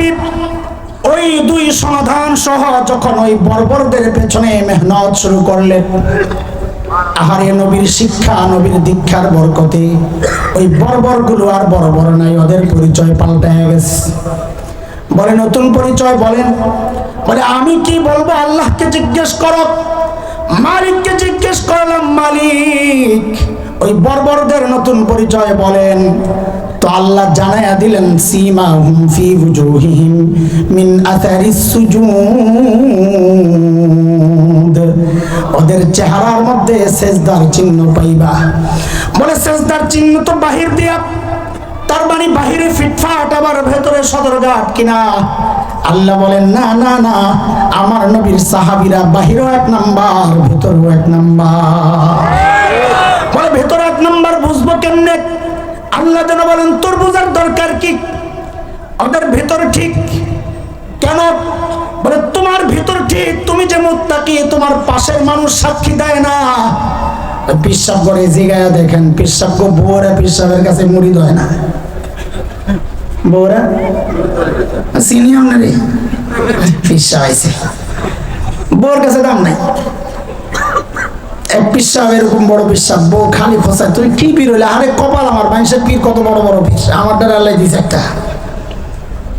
হাবিব ওই দুই সমাধান সহ যখন ওই বর্বরদের পেছনে মেহনত শুরু করলেন, আহারে নবীর শিক্ষা নবীর দীক্ষার বরকতে ওই বর্বরগুলো আর বর্বর নাই, ওদের পরিচয় পাল্টায় গেছে। বলে নতুন পরিচয় বলেন, বলে আমি কি বলবো আল্লাহকে জিজ্ঞেস করো, মালিককে জিজ্ঞেস করলাম মালিক ওই বর্বরদের নতুন পরিচয় বলেন। তো আল্লাহ জানায়া দিলেন সীমাহুম ফি ওজুহিহিম মিন আসারিস সুজুদ, ওদের চেহারার মধ্যে সেজদার চিহ্ন পাইবা। বলে সেজদার চিহ্ন তো বাহির দিয়া, তার মানে বাহিরে ফিটফাট আবার ভেতরে সদরঘাট কিনা? আল্লাহ বলেন না না না, আমার নবীর সাহাবীরা বাহিরেও এক নাম্বার ভেতরেও এক নাম্বার। বলে ভেতরে এক নাম্বার বুঝবো কেমনে? আল্লাহ যেন বলেন তোর বোঝার দরকার কি, ওদের ভেতর ঠিক কেন? বলে তোমার ভেতর ঠিক, তুমি যে মুত্তাকি তোমার পাশের মানুষ সাক্ষী দেয় না। পিশাব করে জিগায়া দেখেন, পিশাব গো বউরা পিশাবের কাছে মুড়ি দেয় না। বউরা সিনিয়র না রে, পিশাব আইছে বউর কাছে দাম নাই। এক পিশাব এরকম বড় পিশাব, বউ খালি খোঁচায় তুই কি পীর হইলে? আরে কপাল আমার, মানুষের পীর কত বড় বড় পীর, আমার দ্বারা আল্লাহ দিছে একটা।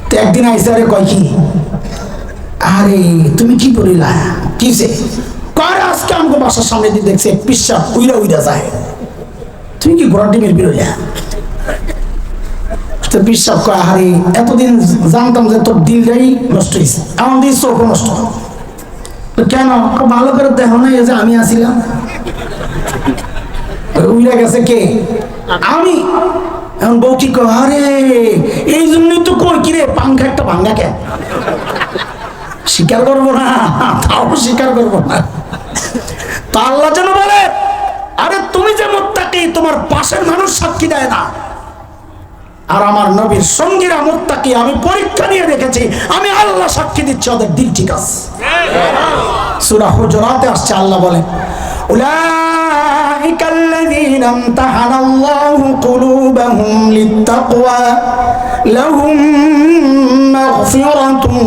তো একদিন আইসে আরে কয় কি, আরে তুমি কি করিলা কিসে? কার আজকে আমাকে বাসার সামনে দিয়ে দেখছে পিশাব উইরা উইরা যায়, তুমি কি ঘোড়া ডিমের পীর হইলা? তো পিশাব কয় আরে এতদিন জানতাম যে তোর দিলটাই নষ্ট হয়েছে, এমন দিন চোখ নষ্ট কেন? ভালো করে দেখো না যে আমি আসিলাম, উইরা গেছে কে? আমি। এখন বউ কি কয় আরে এই জন্যই তো কই কিরে পাঙ্খা একটা ভাঙ্গা কেন? স্বীকার করবো না, তাও স্বীকার করবো না। তা আল্লাহ যেন বলে আরে তুমি যে মুত্তাকি তোমার পাশের মানুষ সাক্ষী দেয় না, আর আমার নবীর সঙ্গীরা মুত্তাকি, আমি পরীক্ষা নিয়ে দেখেছি, আমি আল্লাহ সাক্ষী দিচ্ছি ওদের দিল ঠিক আছে। সূরা হুজুরাতে আসছে আল্লাহ বলে উলাইকাল্লাযীনা ইমতাহানাল্লাহু কুলুবাহুম লিত্তাকওয়া লাহুম মাগফিরাতুন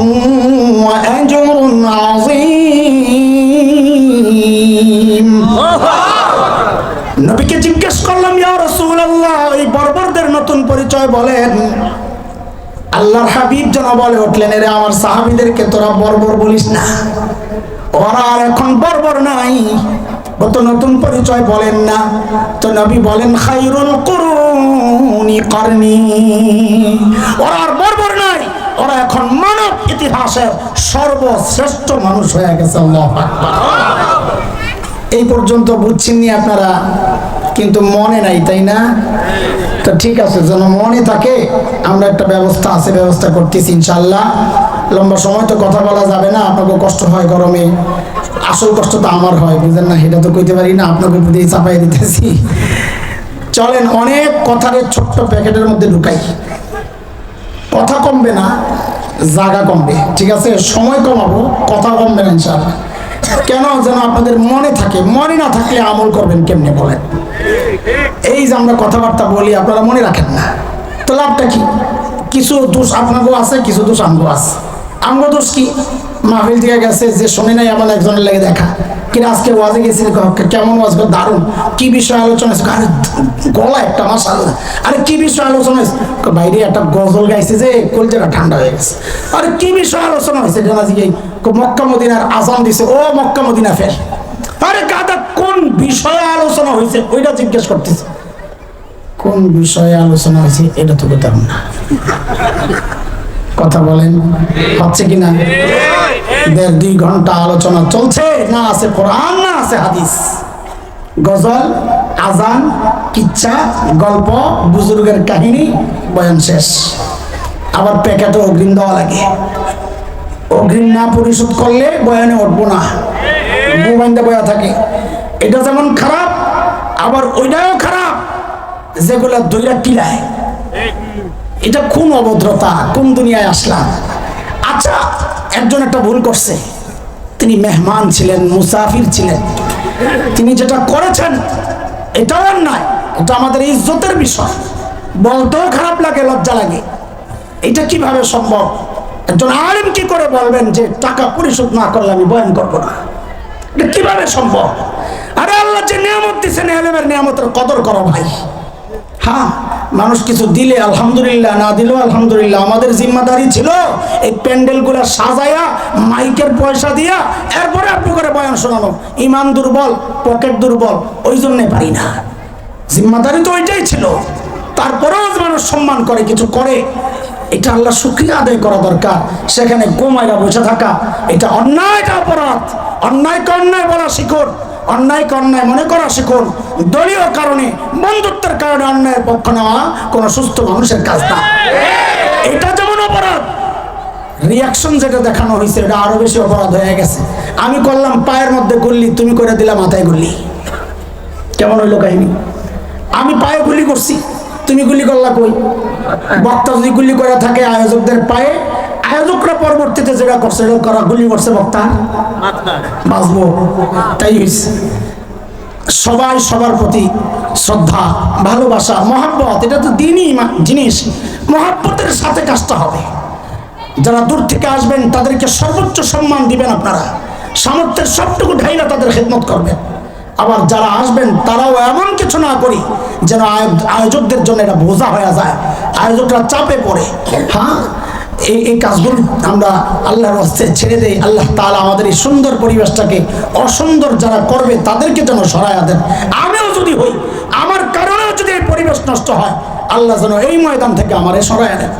ওয়া আজরুন আযীম। নবীকে জিজ্ঞেস করলাম ইয়া রাসূলুল্লাহ এই বর্বরদের নতুন পরিচয় বলেন। আল্লাহর হাবিব যেন বলে উঠলেন এরে আমার সাহাবীদেরকে তোরা বর্বর বলিস না, ওরা আর এখন বর্বর নাই, ও তো নতুন পরিচয় বলেন না। তো নবী বলেন খায়রুল কুরুনি করনি, ওরা আর বর্বর নাই, ওরা এখন মানব ইতিহাসের সর্বশ্রেষ্ঠ মানুষ হয়ে গেছে। আল্লাহু আকবার। এই পর্যন্ত বুঝছেননি আপনারা, কিন্তু মনে নাই তাই না? তো ঠিক আছে, যেন মনে থাকে আমরা একটা ব্যবস্থা আছে, ব্যবস্থা করতেছি ইনশাআল্লাহ। লম্বা সময় তো কথা বলা যাবে না, আপনাকে কষ্ট হয় গরমে, আসল কষ্ট তো আমার হয় বুঝলেন না, এটা তো কইতে পারি না, আপনাকে বুঝে চাপাই দিতেছি। চলেন অনেক কথার ছোট্ট প্যাকেটের মধ্যে ঢুকাই, কথা কমবে না জায়গা কমবে, ঠিক আছে? সময় কমাবো, কথা কমবে না ইনশাআল্লাহ। কেন? যেন আপনাদের মনে থাকে, মনে না থাকলে আমল করবেন কেমনে বলেন? এই যে আমরা কথাবার্তা বলি আপনারা মনে রাখেন না, তো লাভটা কি? কিছু দোষ আপনাকেও আছে, কিছু দোষ আমগো আছে। আমগো দোষ কি? মাহফিল থেকে গেছে যে শোনে নাই এমন একজনের লেগে দেখা, কিনা আজকে ওয়াজে গেছি কেমন ওয়াজ, দারুণ, কি বিষয় আলোচনা হয়েছে? আরে গলা একটা মাশাআল্লাহ। আরে কি বিষয় আলোচনা হয়েছে? বাইরে একটা গজল গাইছে যে কলজেটা ঠান্ডা হয়ে গেছে। আরে কি বিষয় আলোচনা হয়েছে? মক্কা মদিনার আজান দিছে, ও মক্কা মদিনা ফের। আরে গাদা কোন বিষয়ে আলোচনা হয়েছে ওইটা জিজ্ঞেস করতেছে, কোন বিষয়ে আলোচনা হয়েছে এটা তো বলতাম না। কথা বলেন হচ্ছে কিনা? 1.5-2 ঘন্টা আলোচনা চলছে, না আছে কোরআন না আছে হাদিস, গজল, আজান, কিচ্ছা, গল্প, বুজুর্গের কাহিনী, বয়ান শেষ। আবার প্যাকেটে অগ্রিম দেওয়া লাগে, অগ্রিম না পরিশোধ করলে বয়ানে উঠবো না, বয়ানটা বয়া থাকে। এটা যেমন খারাপ, আবার ওইটাও খারাপ যেগুলা দইরা কিলায়। এটা কোন অভদ্রতা, কোন দুনিয়ায় আসলাম? আচ্ছা, একজন একটা ভুল করছে, তিনি মেহমান ছিলেন, মুসাফির ছিলেন, তিনি যেটা করেছেন এটাও অন্যায়, এটা আমাদের ইজ্জতের বিষয়, বলতেও খারাপ লাগে, লজ্জা লাগে। এটা কিভাবে সম্ভব? একজন আলেম কি করে বলবেন যে টাকা পরিশোধ না করলে আমি বয়ান করবো না? এটা কিভাবে সম্ভব? আরে আল্লাহ যে নিয়ামত দিচ্ছেন, আলেমের নিয়ামতের কদর করো ভাই। হ্যাঁ, মানুষ কিছু দিলে আলহামদুলিল্লাহ, না দিলেও আলহামদুলিল্লাহ। আমাদের জিম্মাদারি ছিল এই প্যান্ডেলগুলো সাজায়া মাইকের পয়সা দিয়া এরপরে আপনি করে বয়ান শোনানো। ইমান দুর্বল, পকেট দুর্বল, ওই জন্যে পারি না। জিম্মাদারি তো ওইটাই ছিল, তারপরেও মানুষ সম্মান করে, কিছু করে। এটা আল্লাহ শুকরিয়া আদায় করা দরকার। সেখানে গোমাইরা বসে থাকা এটা অন্যায়, এটা অপরাধ। অন্যায়কে অন্যায় বলা শিখুন, অন্যায়কে অন্যায় মনে করা শিখুন। দলীয় কারণে, বন্ধুত্বের কারণে অন্যায়ের পক্ষ নেওয়া কোনো সুস্থ মানুষের কাজ না। এটা যেমন অপরাধ, রিয়াকশন যেটা দেখানো হয়েছে এটা আরো বেশি অপরাধ হয়ে গেছে। আমি করলাম পায়ের মধ্যে গুল্লি, তুমি করে দিলা মাথায় গুল্লি। কেমন হইলো কাহিনী? আমি পায়ে গুলি করছি, তুমি গুলি করলা কই? বক্তা যদি গুলি করে থাকে আয়োজকদের পায়ে, আয়োজকরা পরবর্তীতে যেটা করছে এটা করা, গুলি করছে বক্তা, বাঁচবো। তাই হয়েছে। সবাই সবার প্রতি শ্রদ্ধা, ভালোবাসা, মহাব্বত, এটা তো দিনই জিনিস। মহাব্বতের সাথে কাজটা হবে। যারা দূর থেকে আসবেন তাদেরকে সর্বোচ্চ সম্মান দিবেন আপনারা, সামর্থ্যের সবটুকু ঢাইলা তাদের খেদমত করবেন। আবার যারা আসবেন তারাও এমন কিছু না করি যেন আয়োজকদের জন্য এটা বোঝা হয়ে যায়, আয়োজকরা চাপে পড়ে। হ্যাঁ, এই কাজগুলো আমরা আল্লাহর রাস্তায় ছেড়ে দেই। আল্লাহ তাআলা আমাদের এই সুন্দর পরিবেশটাকে অসুন্দর যারা করবে তাদেরকে যেন সরায়া দেন। আমিও যদি হই, আমার কারণেও যদি এই পরিবেশ নষ্ট হয়, আল্লাহ যেন এই ময়দান থেকে আমারে সরায়া দেন।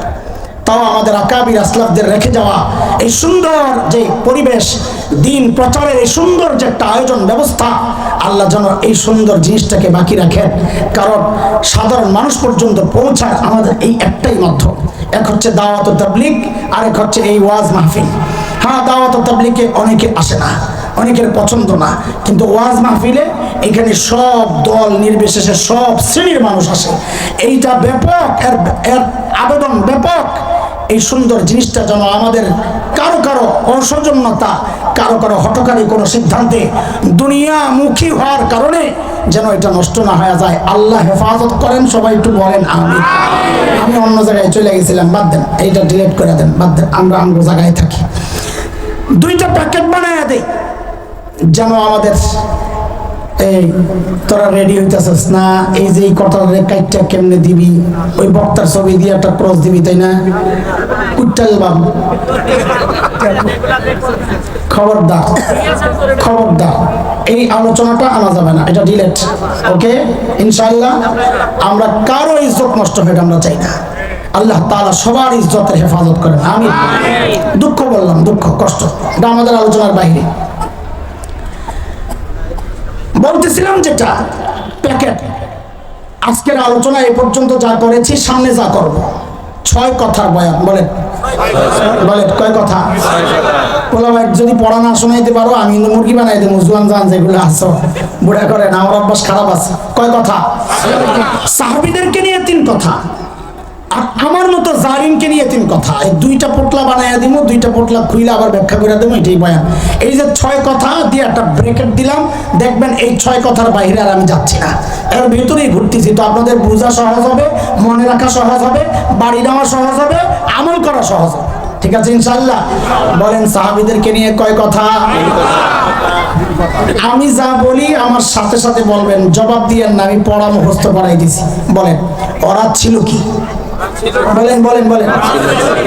তাও আমাদের আকাবির আসলাফদের রেখে যাওয়া এই সুন্দর যে পরিবেশ, দিন প্রচারের এই সুন্দর যে একটা আয়োজন ব্যবস্থা, আল্লাহ যেন এই সুন্দর জিনিসটাকে বাকি রাখেন। কারণ সাধারণ মানুষ পর্যন্ত পৌঁছায় আমাদের এই একটাই মাধ্যম। এক হচ্ছে দাওয়াত ও তাবলীগ, আর এক হচ্ছে এই ওয়াজ মাহফিল। হ্যাঁ, দাওয়াত ও তাবলীগে অনেকে আসে না, অনেকের পছন্দ না, কিন্তু ওয়াজ মাহফিলে এখানে সব দল নির্বিশেষে সব শ্রেণীর মানুষ আসে। এইটা ব্যাপক, এর আবেদন ব্যাপক। এই সুন্দর জিনিসটা যেন আমাদের কারো কারো অসৌজন্যতা, কারো কারো হঠকারী কোনো সিদ্ধান্তে দুনিয়ামুখী হওয়ার কারণে যেন এটা নষ্ট না হয়ে যায়। আল্লাহ হেফাজত করেন। সবাই একটু বলেন আমিন। আমি অন্য জায়গায় চলে গেছিলাম, বাদ দেন, এইটা ডিলিট করে দেন, বাদ দেন। আমরা অন্য জায়গায় থাকি। দুইটা প্যাকেট বানায় দেই যেন আমাদের এই তোরা রেডি হইতেছিস না, এই যে কটার রেকাইটটা কেমনে দিবি, ওই বক্তার ছবি দিয়ে একটা ক্রস দিবি, তাই না? কুট্টাল বাবু, খবরদার, খবরদার, এই আলোচনাটা আনা যাবে না, এটা ডিলেট। ওকে, ইনশাআল্লাহ আমরা কারো ইজ্জত নষ্ট হবে আমরা চাই না। আল্লাহ তাআলা সবার ইজ্জতের হেফাজত করেন, আমিন। দুঃখ বললাম, দুঃখ, কষ্ট, এটা আমাদের আলোচনার বাইরে। বলতেছিলাম যেটা প্যাকেট, আজকের আলোচনা এ পর্যন্ত যা করেছি, সামনে যা করব, 6 কথার বয়ান। বলেন, বলেন কয় কথা? পোলাবাইট যদি পড়া না শোনাইতে পারো, আমি কিন্তু মুরগি বানাই দেবো। জুয়ান জান যেগুলো আছো, বুড়া করেন, আমার অভ্যাস খারাপ আছে। কয় কথা? সাহাবীদেরকে নিয়ে 3 কথা, আর আমার মতো জারিনকে নিয়ে 3 কথা। এই 2টা পোটলা বানাইয়া দিব, 2টা পোটলা খুইলে আবার ব্যাখ্যা করে দেবো, এটাই বয়ান। এই যে 6 কথা দিয়ে একটা ব্রেকেট দিলাম, দেখবেন এই 6 কথার বাইরে আর আমি যাচ্ছি না, এর ভিতরেই ঘুরতেছি। তো আপনাদের বোঝা সহজ হবে, মনে রাখা সহজ হবে, বাড়ি নেওয়া সহজ হবে, আমল করা সহজ হবে। ঠিক আছে ইনশাআল্লাহ? বলেন সাহাবীদেরকে নিয়ে কয় কথা? আমি যা বলি আমার সাথে সাথে বলবেন, জবাব দিয়েন না, আমি পড়া মুখস্থ করাই দিছি। বলেন, ওরা ছিল কি? বলেন বলেন বলেন।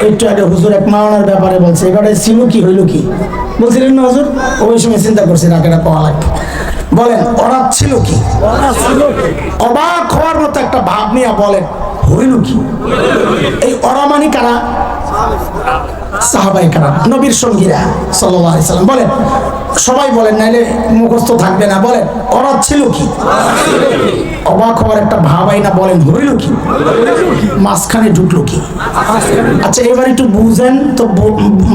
একটু আগে হুজুর এক মাওনার ব্যাপারে বলছে, এবারে ছিল কি, হইল কি বলছিলেন না হুজুর? ওই সময় চিন্তা করছি রাকেটা পাওয়া লাগবে। বলেন, ওরা ছিল কি? অবাক হওয়ার মতো একটা ভাব নিয়ে বলেন, হইল কি? এই ওরা মানে কারা? সাহাবায়ে কেরাম, নবীর সঙ্গীরা সাল্লাল্লাহু আলাইহি সাল্লাম। বলেন, সবাই বলেন, নাইলে মুখস্থ থাকবে না। বলেন, ওরা ছিল কি? অবাক হওয়ার একটা ভাবাই না, বলেন হইল কি? মাঝখানে ঢুকলো কি? আচ্ছা এবার একটু বুঝেন তো,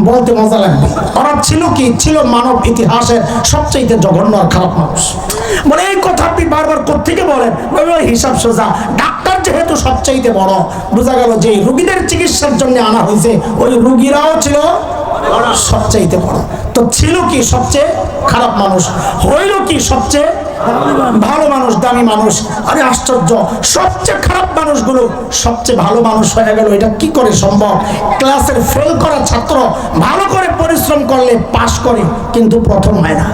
বলতে মজা লাগবে। ওরা ছিল কি? ছিল মানব ইতিহাসের সবচেয়ে জঘন্য আর খারাপ মানুষ। বলে এই কথা আপনি বারবার কোত্থেকে বলেন? হিসাব সোজা, ডাক্তার যেহেতু সবচেয়ে বড়, বোঝা গেল যে রোগীদের চিকিৎসার জন্য আনা হয়েছে, ওই রোগীরাও ছিল সবচেয়ে বড়। তো ছিল কি? সবচেয়ে খারাপ মানুষ। হইল কি? সবচেয়ে ভালো মানুষ, দামি মানুষ। আরে আশ্চর্য, সবচেয়ে খারাপ মানুষগুলো সবচেয়ে ভালো মানুষ হয়ে গেল, এটা কি করে সম্ভব? ক্লাসের ফেল করা ছাত্র ভালো করে পরিশ্রম করলে পাশ করে, কিন্তু প্রথম হয় না।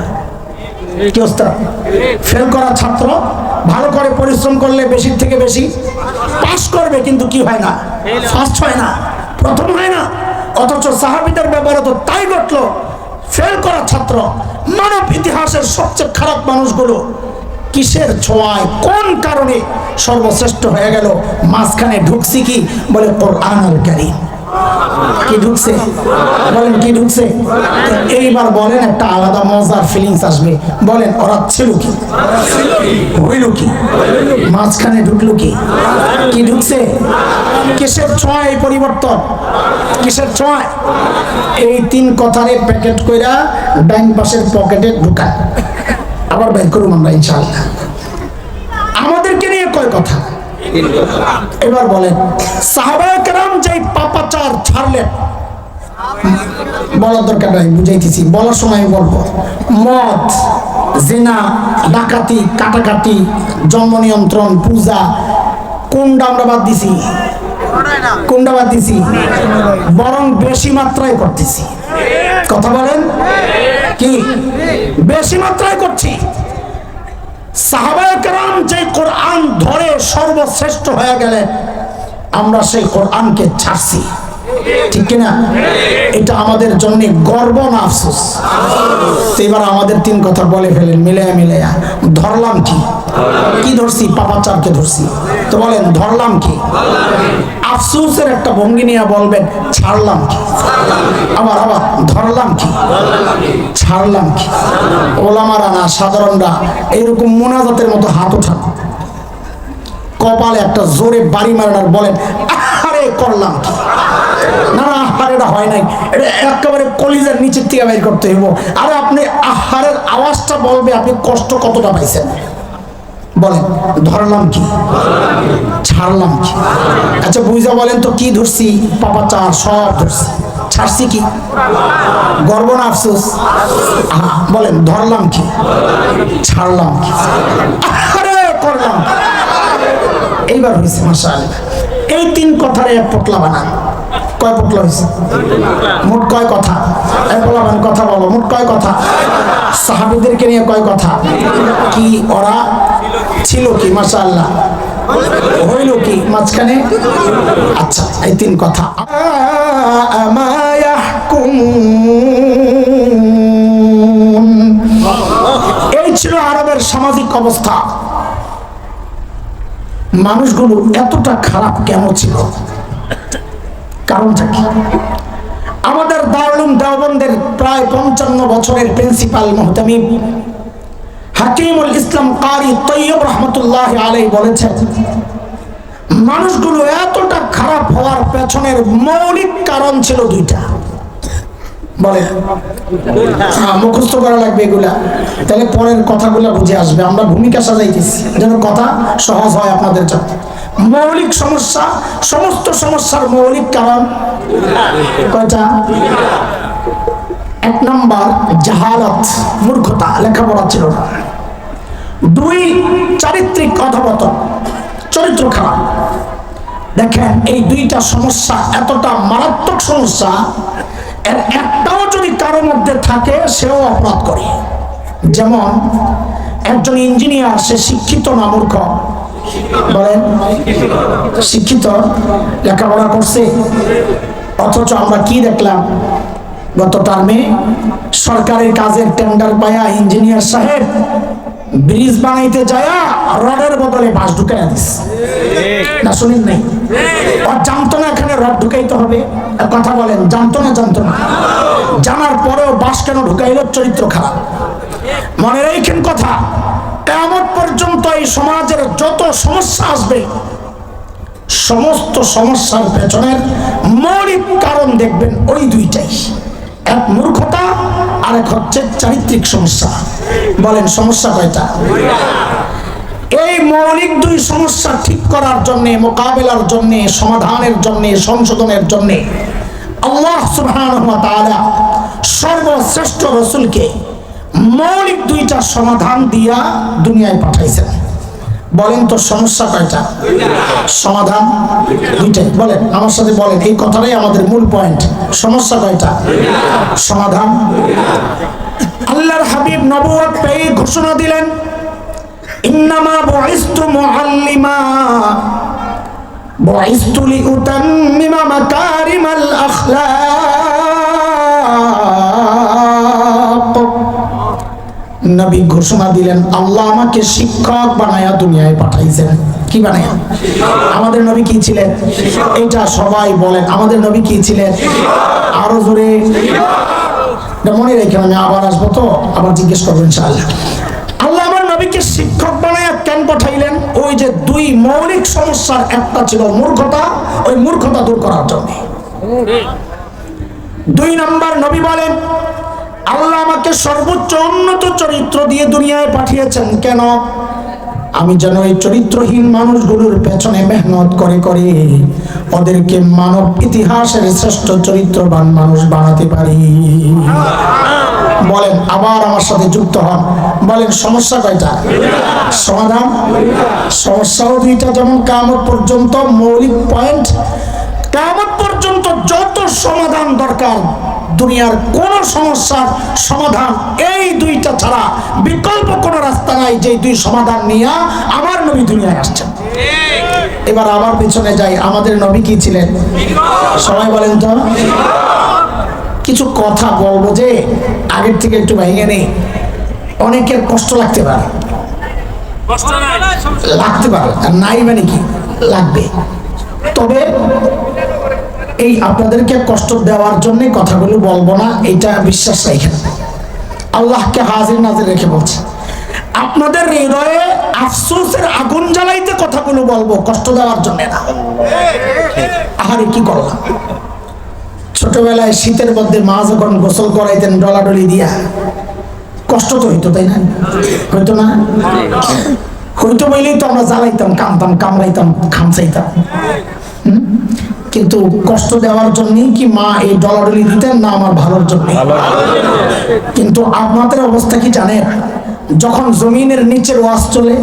কি অবস্থা? ফেল করা ছাত্র ভালো করে পরিশ্রম করলে বেশির থেকে বেশি পাশ করবে, কিন্তু কি হয় না? ফার্স্ট হয় না, প্রথম হয় না। অথচ সাহাবীদের ব্যাপারে তো তাই ঘটলো। ফেল করা ছাত্র, মানব ইতিহাসের সবচেয়ে খারাপ মানুষগুলো কিসের ছোঁয়ায়, কোন কারণে সর্বশ্রেষ্ঠ হয়ে গেল? মাঝখানে ঢুকছি কি? বলে কোরআনুল কারীম। কি ঢুকছে? বলেন কি ঢুকছে? এইবার বলেন, একটা আলাদা মজার ফিলিংস আসবে। বলেন ওরা ছিল কি, হইল কি, মাঝখানে ঢুকলো কি? কি ঢুকছে? কিসের ছোঁয়ায় এই পরিবর্তন? কিসের ছোঁয়ায়? এই তিন কথারে প্যাকেট কইরা ব্যাংক পাশের পকেটে ঢুকান, আবার বের করুন আমরা ইনশাআল্লাহ। আমাদেরকে নিয়ে কয় কথা? এবার বলেন, সাহাবায়ে কেরাম যেই পাপাচার ছাড়লেন, বলার দরকার নাই, বুঝাইতেছি, বলার সময় বলবো। মদ, জিনা, ডাকাতি, কাটাকাটি, জন্ম নিয়ন্ত্রণ, পূজা, কোনটা আমরা বাদ দিছি? কোনটা বাদ দিছি? বরং বেশি মাত্রায় করতেছি। কথা বলেন, কি বেশি মাত্রায় করছি? সাহাবায়ে কেরাম যে কোরআন ধরে সর্বশ্রেষ্ঠ হয়ে গেলেন, আমরা সেই কোরআনকে ছাড়ছি, ঠিক কিনা? এটা আমাদের জন্য গর্ব না আফসোস? এবার আমাদের তিন কথা বলে ফেলেন মিলাইয়া মিলাইয়া। ধরলাম কি? কি ধরছি? পাপাচারকে ধরছি। তো বলেন ধরলাম কি? আফসোসের একটা ভঙ্গি নিয়ে বলবেন ছাড়লাম কি? আবার আবার ধরলাম কি? ছাড়লাম কি? ওলামারা না, সাধারণরা এইরকম মোনাজাতের মতো হাত ওঠান, কপালে একটা জোরে বাড়ি মারেন আর বলেন আরে করলাম কি? না না, আহার এটা হয় নাই, এটা একেবারে কলিজার নিচের থেকে বের করতে হইব। আর আপনি আহারের আওয়াজটা বলবে আপনি কষ্ট কতটা পাইছেন। বলেন ধরলাম কি? ছাড়লাম কি? আচ্ছা বুঝা বলেন তো কি ধরছি? পাপাচার সব ধরছি, ছাড়ছি কি? গর্ব না আফসোস? বলেন ধরলাম কি? ছাড়লাম কি? আরে করলাম। এইবার হয়েছে মাশাআল্লাহ। এই তিন কথারে এক পোটলা বানান। কয় পোটলা হয়েছে? মোট কয় কথা? এক পোটলা বানান, কথা বলো, মোট কয় কথা? সাহাবীদেরকে নিয়ে কয় কথা? কি ওরা ছিল কি? মাশাআল্লাহ। হইল কি মাঝখানে? আচ্ছা, এই তিন কথা। এই ছিল আরবের সামাজিক অবস্থা। মানুষগুলো এতটা খারাপ কেন ছিল? কারণটা কি? আমাদের দারুল উলুম দেওবন্দের প্রায় 55 বছরের প্রিন্সিপাল মুহতামিম হাকিমুল ইসলাম কারি তৈয়ব রহমতুল্লাহ আলাইহি বলেছেন, মানুষগুলো এতটা খারাপ হওয়ার পেছনের মৌলিক কারণ ছিল দুইটা। বলে মুখস্থ করা লাগবে এগুলা, তাহলে পরের কথাগুলো বুঝে আসবে। আমরা ভূমিকা সাজাইতেছি যেন কথা সহজ হয় আপনাদের জন্য। মৌলিক সমস্যা, সমস্ত সমস্যার মৌলিক কারণ কয়টা? এক নাম্বার জাহালাত, মূর্খতা, লেখাপড়া ছিল না। দুই, চারিত্রিক অধঃপতন, চরিত্র খারাপ। দেখেন এই দুইটা সমস্যা এতটা মারাত্মক সমস্যা, এর একটাও যদি কারোর মধ্যে থাকে সেও অপরাধ করে। যেমন একজন ইঞ্জিনিয়ার, সে শিক্ষিত না মূর্খ? বলেন শিক্ষিত, লেখাপড়া করছে। অথচ আমরা কি দেখলাম গত টার্মে? সরকারের কাজের টেন্ডার পায়া ইঞ্জিনিয়ার সাহেব ব্রিজ বানাইতে যায়া রডের বদলে বাঁশ ঢুকাইয়া দিছে। না শুনেন নাই? আর জানতো না এখানে রড ঢুকাইতে হবে? কথা বলেন, জানতো না? জানতো না। জানার পরেও বাঁশ কেন ঢুকাইল? চরিত্র খারাপ। মনে রেখেন কথা, কিয়ামত পর্যন্ত এই সমাজের যত সমস্যা আসবে, সমস্ত সমস্যার পেছনের মৌলিক কারণ দেখবেন ওই দুইটাই। এক মূর্খতা, আর এক হচ্ছে চারিত্রিক সমস্যা। বলেন সমস্যা কয়টা? এই মৌলিক দুই সমস্যা ঠিক করার জন্য, মোকাবেলার জন্য, সমাধানের জন্য, সংশোধনের জন্য আল্লাহ সুবহানাহু ওয়া তাআলা সর্বশ্রেষ্ঠ রাসূলকে মৌলিক দুইটা সমাধান দিয়া দুনিয়ায় পাঠাইছেন। বলেন তো সমস্যা কয়টা? সমাধান দুইটাই। বলেন আমার সাথে বলেন, এই কথাটাই আমাদের মূল পয়েন্ট। সমস্যা কয়টা? সমাধান। আল্লাহর হাবিব নবুয়ত পেয়ে ঘোষণা দিলেন, ইন্নামা বুইসতু মুআল্লিমা বুইসতু লিউতাম্মিমা মাকারিমাল আখলাক। নবী ঘোষণা দিলেন, আল্লাহ আমাকে শিক্ষক বানায়া দুনিয়ায় পাঠাইছেন। কি বানায়া? আমাদের নবী কি ছিলেন? এটা সবাই বলেন, আমাদের নবী কি ছিলেন? আরো জোরে মনে রেখে, আমি আবার আসবো তো, আবার জিজ্ঞেস করবো ইনশাআল্লাহ। আল্লাহ আমার নবীকে শিক্ষক বানায়া কেন পাঠাইলেন? ওই যে দুই মৌলিক সমস্যার একটা ছিল মূর্খতা, ওই মূর্খতা দূর করার জন্য। দুই নাম্বার, নবী বলেন, আল্লাহ আমাকে সর্বোচ্চ উন্নত চরিত্র দিয়ে দুনিয়ায় পাঠিয়েছেন কেন? আমি যেন এই চরিত্রহীন মানুষগুলোর পেছনে মেহনত করে করে ওদেরকে মানব ইতিহাসের শ্রেষ্ঠ চরিত্রবান মানুষ বানাতে পারি। বলেন আবার আমার সাথে যুক্ত হন, বলেন সমস্যা কয়টা? সমাধান। সমস্যাও দুইটা, যেমন কিয়ামত পর্যন্ত মৌলিক পয়েন্ট। কিয়ামত পর্যন্ত যত সমাধান দরকার, দুনিয়ার কোন সমস্যার সমাধান এই দুইটা ছাড়া বিকল্প কোন রাস্তা নাই। যে দুই সমাধান নিয়ে আমার নবী দুনিয়ায় আসছেন। এবার আবার পিছনে যাই, আমাদের নবী কি ছিলেন? সবাই বলেন তো। কিছু কথা বলবো যে আগের থেকে একটু ভেঙে নেই, অনেকের কষ্ট লাগতে পারে, লাগতে পারে, আর নাই মানে কি লাগবে। তবে এই আপনাদেরকে কষ্ট দেওয়ার জন্য কথাগুলো বলবো না, এটা বিশ্বাস রাখেন। আল্লাহকে হাজির নাজির রেখে বলছি, আপনাদের হৃদয়ে আফসোসের আগুন জ্বালাইতে কথাগুলো বলবো, কষ্ট দেওয়ার জন্য না। আহারে কি করলাম, ছোটবেলায় শীতের মধ্যে মা যখন গোসল করাইতেন ডলাডলি দিয়া, কষ্ট তো হইতো, তাই না? হইতো না? হইতো বলেই তো আমরা জ্বালাইতাম, কামতাম, কামড়াইতাম, খামচাইতাম। কিন্তু কষ্ট দেওয়ার জন্যই কি মা এই ডলাডলি দিতেন না আমার ভালোর জন্য? কিন্তু আপনাদের অবস্থা কি জানেন? যখন জমিনের নিচের ওয়াজ চলে,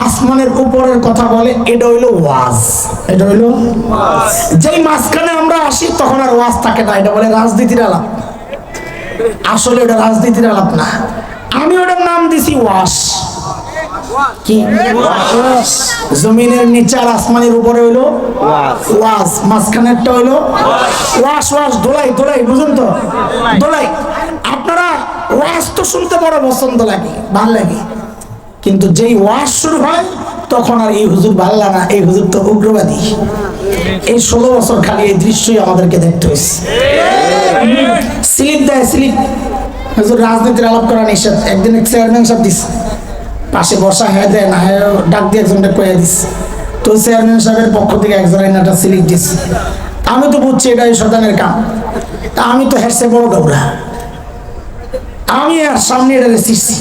আসমানের উপরের কথা বলে, এটা হইলো ওয়াজ। এটা হইলো যেই মাঝখানে আমরা আসি তখন আর ওয়াজ থাকে না, এটা বলে রাজনীতির আলাপ। আসলে ওটা রাজনীতির আলাপ না, আমি ওটার নাম দিছি ওয়াজ। কি জমিনের নিচে আর আসমানের উপরে হইলো ওয়াজ, মাঝখানেরটা হইলো ওয়াজ। ওয়াজ দোলাই দোলাই, বুঝুন তো, দোলাই। আপনারা ওয়াজ তো শুনতে বড় পছন্দ লাগে, ভাল লাগে, কিন্তু যেই ওয়াজ শুরু হয় তখন আর এই হুজুর ভাল লাগে না, এই হুজুর তো উগ্রবাদী। এই 16 বছর খালি এই দৃশ্যই আমাদেরকে দেখতে হয়েছে। স্লিপ দেয়, স্লিপ। হুজুর রাজনীতির আলাপ করা নিষেধ। একদিন এক চেয়ারম্যান সাহেব দিস পাশে বসা, হ্যাঁ দেয় না, হ্যাঁ ডাক দিয়ে একজনটা কয়ে দিস, তো চেয়ারম্যান সাহেবের পক্ষ থেকে একজনের একটা স্লিপ দিস। আমি তো বুঝছি এটা এই শতানের কাম, তা আমি তো হেসে বড় ডবরা, আমি আর সামনে এটা শিখছি।